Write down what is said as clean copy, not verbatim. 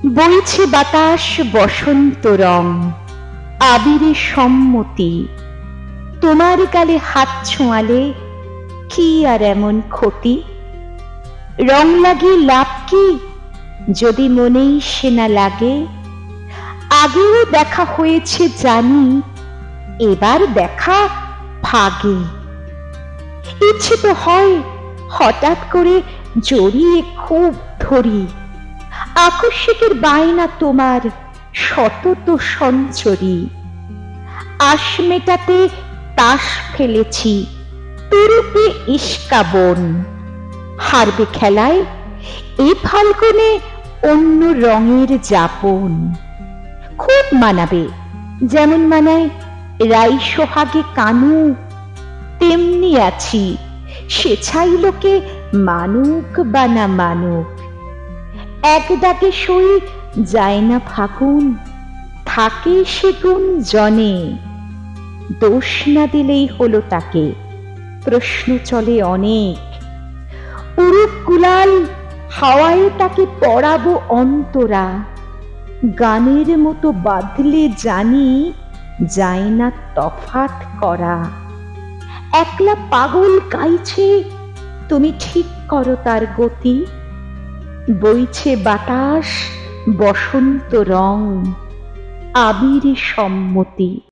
বইছে বাতাস বসন্ত রং, আবিরে সম্মতি। তোমার গালে হাত ছোঁয়ালে কি আর এমন ক্ষতি? রং লাগিয়ে লাভ কি যদি মনেই সে না লাগে? আগেও দেখা হয়েছে জানি, এবার দেখা ভাগে। ইচ্ছে তো হয় হঠাৎ করে জড়িয়ে খুব ধরি, আকস্মিকের বায়না তোমার সতত সঞ্চরি। আশ মেটাতে তাস ফেলেছি, তুরুপে ইস্কাবন। হারবে খেলায় এ ফাল্গুনে অন্য রঙের যাপন। খুব মানাবে, যেমন মানায় রাই সোহাগে কানু, তেমনি আছি সে ছাই লোকে মানুক বা না মানুক। এক দাগে সই যায় না ফাগুন, থাকে সেগুন জনে। দোষ না দিলেই হলো তাকে, প্রশ্ন চলে অনেক। উরুপ গুলাল হাওয়ায় তাকে পড়াবো অন্তরা। গানের মতো বাঁধলে জানি যায় না তফাৎ করা। একলা পাগল গাইছে, তুমি ঠিক করো তার গতি। বইছে বাতাস বসন্ত রং, আবিরে সম্মতি।